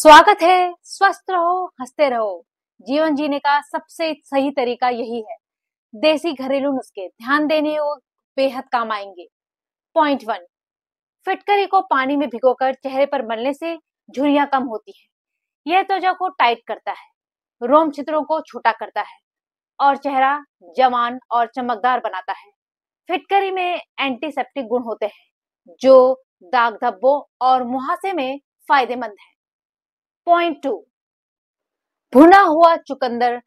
स्वागत है। स्वस्थ रहो, हंसते रहो। जीवन जीने का सबसे सही तरीका यही है। देसी घरेलू नुस्खे ध्यान देने और बेहद काम आएंगे। पॉइंट 1, फिटकरी को पानी में भिगोकर चेहरे पर मलने से झुर्रियां कम होती है। यह त्वचा को टाइट करता है, रोम छिद्रों को छोटा करता है और चेहरा जवान और चमकदार बनाता है। फिटकरी में एंटीसेप्टिक गुण होते हैं जो दाग धब्बों और मुहासे में फायदेमंद है। पॉइंट 2, भुना हुआ चुकंदर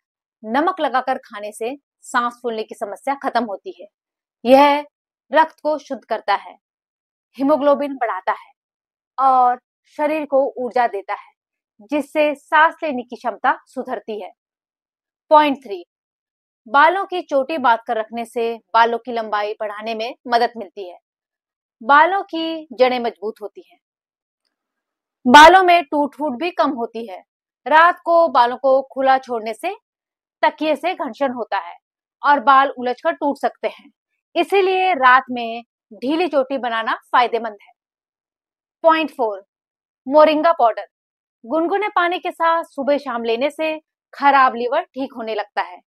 नमक लगाकर खाने से सांस फूलने की समस्या खत्म होती है। यह रक्त को शुद्ध करता है, हीमोग्लोबिन बढ़ाता है और शरीर को ऊर्जा देता है, जिससे सांस लेने की क्षमता सुधरती है। पॉइंट 3, बालों की चोटी बांध कर रखने से बालों की लंबाई बढ़ाने में मदद मिलती है। बालों की जड़ें मजबूत होती हैं, बालों में टूट फूट भी कम होती है। रात को बालों को खुला छोड़ने से तकिए से घर्षण होता है और बाल उलझकर टूट सकते हैं। इसीलिए रात में ढीली चोटी बनाना फायदेमंद है। पॉइंट 4, मोरिंगा पाउडर गुनगुने पानी के साथ सुबह शाम लेने से खराब लीवर ठीक होने लगता है।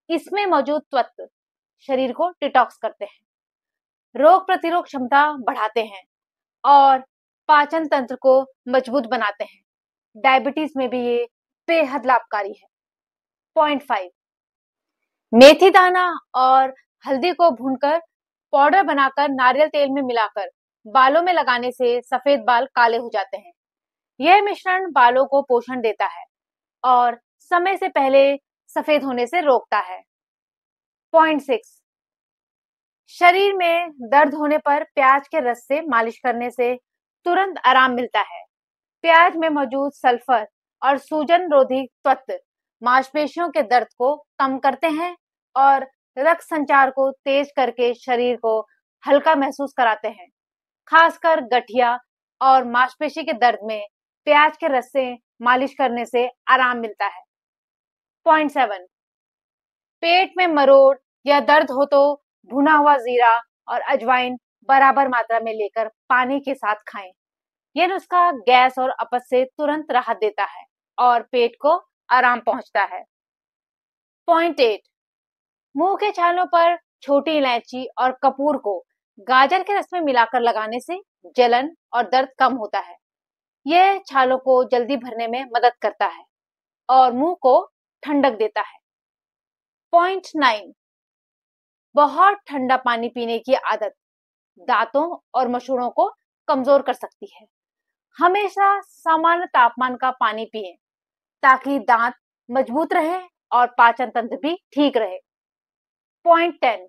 इसमें मौजूद तत्व शरीर को डिटॉक्स करते हैं, रोग प्रतिरोध क्षमता बढ़ाते हैं और पाचन तंत्र को मजबूत बनाते हैं। डायबिटीज में भी ये बेहद लाभकारी है। पॉइंट 5, मेथी दाना और हल्दी को भूनकर पाउडर बनाकर नारियल तेल में मिलाकर बालों में लगाने से सफेद बाल काले हो जाते हैं। यह मिश्रण बालों को पोषण देता है और समय से पहले सफेद होने से रोकता है। पॉइंट 6, शरीर में दर्द होने पर प्याज के रस से मालिश करने से तुरंत आराम मिलता है। प्याज में मौजूद सल्फर और सूजन रोधी तत्व मांसपेशियों के दर्द को कम करते हैं और रक्त संचार को तेज करके शरीर को हल्का महसूस कराते हैं। खासकर गठिया और मांसपेशी के दर्द में प्याज के रस से मालिश करने से आराम मिलता है। पॉइंट 7, पेट में मरोड़ या दर्द हो तो भुना हुआ जीरा और अजवाइन बराबर मात्रा में लेकर पानी के साथ खाएं। यह नुस्खा गैस और अपच से तुरंत राहत देता है और पेट को आराम पहुंचता है। पॉइंट 8, मुंह के छालों पर छोटी इलायची और कपूर को गाजर के रस में मिलाकर लगाने से जलन और दर्द कम होता है। यह छालों को जल्दी भरने में मदद करता है और मुंह को ठंडक देता है। पॉइंट 9, बहुत ठंडा पानी पीने की आदत दांतों और मसूड़ों को कमजोर कर सकती है। हमेशा सामान्य तापमान का पानी पिएं ताकि दांत मजबूत रहे और पाचन तंत्र भी ठीक रहे। पॉइंट 10,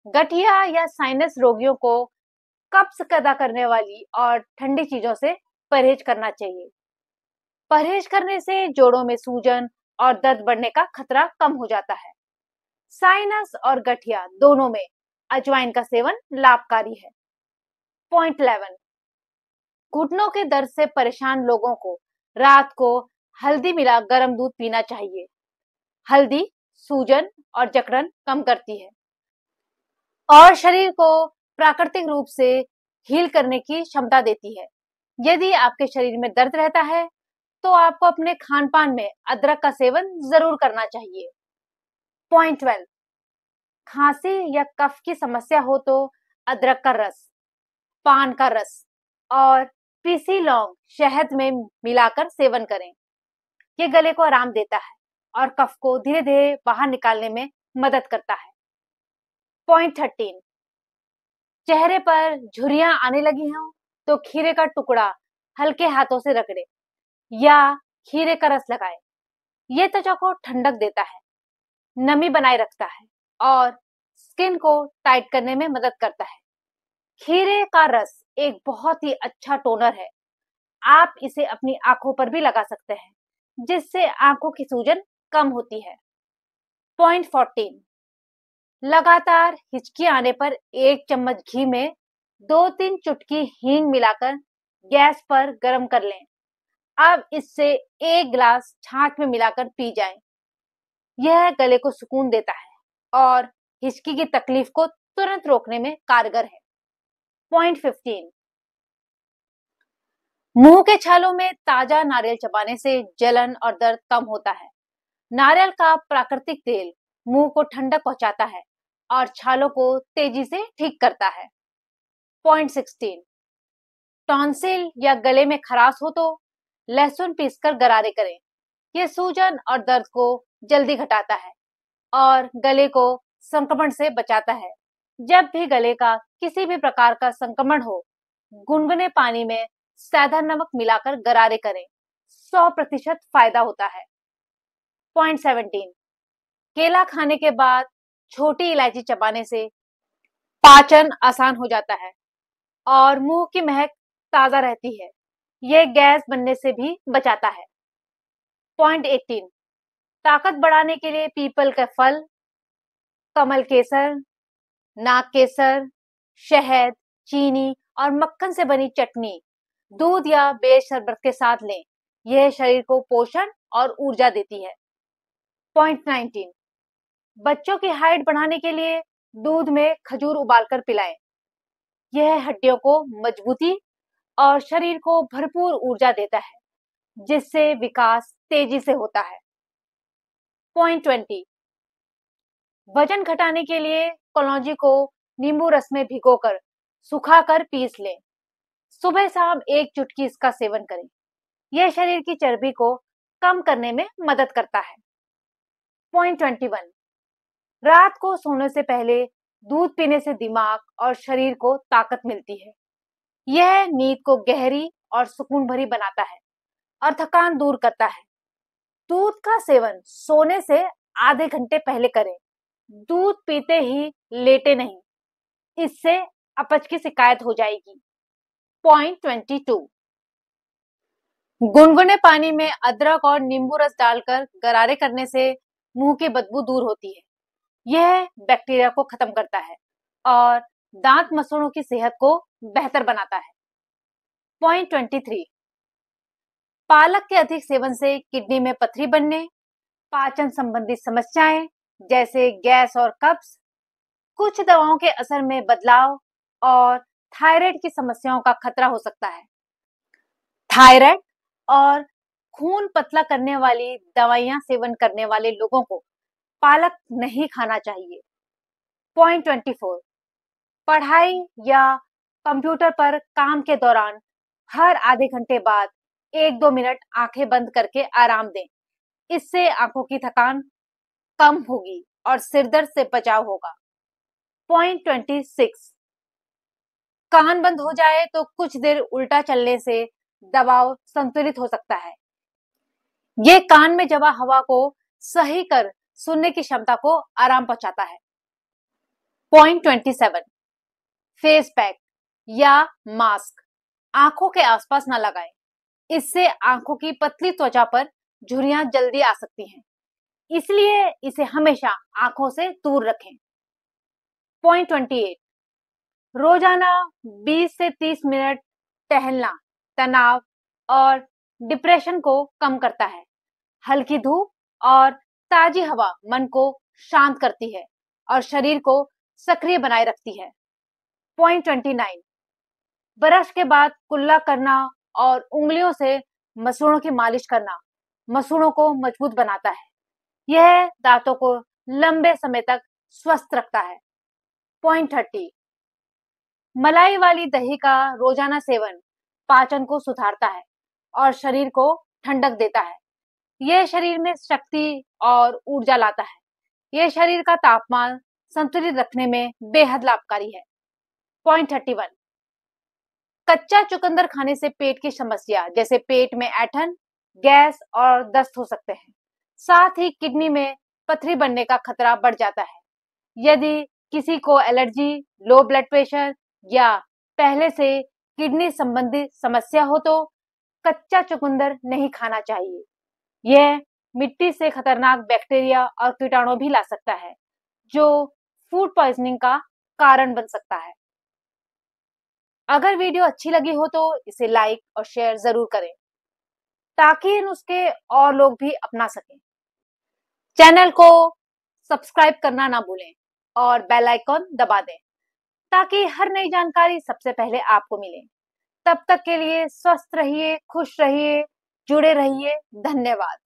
गठिया या साइनस रोगियों को कब्ज पैदा करने वाली और ठंडी चीजों से परहेज करना चाहिए। परहेज करने से जोड़ों में सूजन और दर्द बढ़ने का खतरा कम हो जाता है। साइनस और गठिया दोनों में अजवाइन का सेवन लाभकारी है। पॉइंट 11, घुटनों के दर्द से परेशान लोगों को रात को हल्दी मिला गर्म दूध पीना चाहिए। हल्दी सूजन और जकड़न कम करती है और शरीर को प्राकृतिक रूप से हील करने की क्षमता देती है। यदि आपके शरीर में दर्द रहता है तो आपको अपने खान पान में अदरक का सेवन जरूर करना चाहिए। पॉइंट 12, खांसी या कफ की समस्या हो तो अदरक का रस, पान का रस और पीसी लौंग शहद में मिलाकर सेवन करें। ये गले को आराम देता है और कफ को धीरे धीरे बाहर निकालने में मदद करता है। पॉइंट 13, चेहरे पर झुर्रियां आने लगी हों तो खीरे का टुकड़ा हल्के हाथों से रगड़े या खीरे का रस लगाएं। यह त्वचा को ठंडक देता है, नमी बनाए रखता है और स्किन को टाइट करने में मदद करता है। खीरे का रस एक बहुत ही अच्छा टोनर है। आप इसे अपनी आंखों पर भी लगा सकते हैं, जिससे आंखों की सूजन कम होती है। पॉइंट 14, लगातार हिचकी आने पर 1 चम्मच घी में 2-3 चुटकी हींग मिलाकर गैस पर गर्म कर लें। अब इससे 1 गिलास छाछ में मिलाकर पी जाएं। यह गले को सुकून देता है और हिचकी की तकलीफ को तुरंत रोकने में कारगर है। पॉइंट 15, मुंह के छालों में ताजा नारियल चबाने से जलन और दर्द कम होता है। नारियल का प्राकृतिक तेल मुंह को ठंडक पहुंचाता है और छालों को तेजी से ठीक करता है। पॉइंट 16, टॉन्सिल या गले में खराश हो तो लहसुन पीसकर गरारे करें। यह सूजन और दर्द को जल्दी घटाता है और गले को संक्रमण से बचाता है। जब भी गले का किसी भी प्रकार का संक्रमण हो, गुनगुने पानी में सेंधा नमक मिलाकर गरारे करें। 100% फायदा होता है। पॉइंट 17, केला खाने के बाद छोटी इलायची चबाने से पाचन आसान हो जाता है और मुंह की महक ताजा रहती है। यह गैस बनने से भी बचाता है। पॉइंट 18, ताकत बढ़ाने के लिए पीपल का फल, कमल केसर, नाग केसर, शहद, चीनी और मक्खन से बनी चटनी दूध या बेर शरबत के साथ लें। यह शरीर को पोषण और ऊर्जा देती है। पॉइंट 19, बच्चों की हाइट बढ़ाने के लिए दूध में खजूर उबालकर पिलाएं। यह हड्डियों को मजबूती और शरीर को भरपूर ऊर्जा देता है, जिससे विकास तेजी से होता है। पॉइंट 20, वजन घटाने के लिए कलौंजी को नींबू रस में भिगोकर सुखाकर पीस लें। सुबह शाम एक चुटकी इसका सेवन करें। यह शरीर की चर्बी को कम करने में मदद करता है। पॉइंट 21, रात को सोने से पहले दूध पीने से दिमाग और शरीर को ताकत मिलती है। यह नींद को गहरी और सुकून भरी बनाता है और थकान दूर करता है। दूध का सेवन सोने से आधे घंटे पहले करें। दूध पीते ही लेटे नहीं, इससे अपच की शिकायत हो जाएगी। पॉइंट 22, गुनगुने पानी में अदरक और नींबू रस डालकर गरारे करने से मुंह की बदबू दूर होती है। यह बैक्टीरिया को खत्म करता है और दांत मसूड़ों की सेहत को बेहतर बनाता है। पॉइंट 23, पालक के अधिक सेवन से किडनी में पथरी बनने, पाचन संबंधी समस्याएं जैसे गैस और कब्ज, कुछ दवाओं के असर में बदलाव और थायराइड की समस्याओं का खतरा हो सकता है। थायराइड और खून पतला करने वाली दवाइयां सेवन करने वाले लोगों को पालक नहीं खाना चाहिए। पॉइंट 24, पढ़ाई या कंप्यूटर पर काम के दौरान हर आधे घंटे बाद 1-2 मिनट आंखें बंद करके आराम दें। इससे आंखों की थकान कम होगी और सिरदर्द से बचाव होगा। पॉइंट 26, कान बंद हो जाए तो कुछ देर उल्टा चलने से दबाव संतुलित हो सकता है। ये कान में जमा हवा को सही कर सुनने की क्षमता को आराम पहुंचाता है। पॉइंट 27, फेस पैक या मास्क आंखों के आसपास ना लगाएं। इससे आंखों की पतली त्वचा पर झुर्रियां जल्दी आ सकती हैं, इसलिए इसे हमेशा आंखों से दूर रखें। पॉइंट 28, रोजाना 20 से 30 मिनट टहलना तनाव और डिप्रेशन को कम करता है। हल्की धूप और ताजी हवा मन को शांत करती है और शरीर को सक्रिय बनाए रखती है। पॉइंट 29, ब्रश के बाद कुल्ला करना और उंगलियों से मसूड़ों की मालिश करना मसूड़ों को मजबूत बनाता है। यह दांतों को लंबे समय तक स्वस्थ रखता है। पॉइंट 30, मलाई वाली दही का रोजाना सेवन पाचन को सुधारता है और शरीर को ठंडक देता है। यह शरीर में शक्ति और ऊर्जा लाता है। यह शरीर का तापमान संतुलित रखने में बेहद लाभकारी है। पॉइंट 31, कच्चा चुकंदर खाने से पेट की समस्या जैसे पेट में ऐंठन, गैस और दस्त हो सकते हैं। साथ ही किडनी में पथरी बनने का खतरा बढ़ जाता है। यदि किसी को एलर्जी, लो ब्लड प्रेशर या पहले से किडनी संबंधी समस्या हो तो कच्चा चुकंदर नहीं खाना चाहिए। यह मिट्टी से खतरनाक बैक्टीरिया और कीटाणु भी ला सकता है, जो फूड पॉइजनिंग का कारण बन सकता है। अगर वीडियो अच्छी लगी हो तो इसे लाइक और शेयर जरूर करें ताकि इन नुस्खे और लोग भी अपना सकें। चैनल को सब्सक्राइब करना ना भूलें और बेल आइकॉन दबा दें ताकि हर नई जानकारी सबसे पहले आपको मिले। तब तक के लिए स्वस्थ रहिए, खुश रहिए, जुड़े रहिए। धन्यवाद।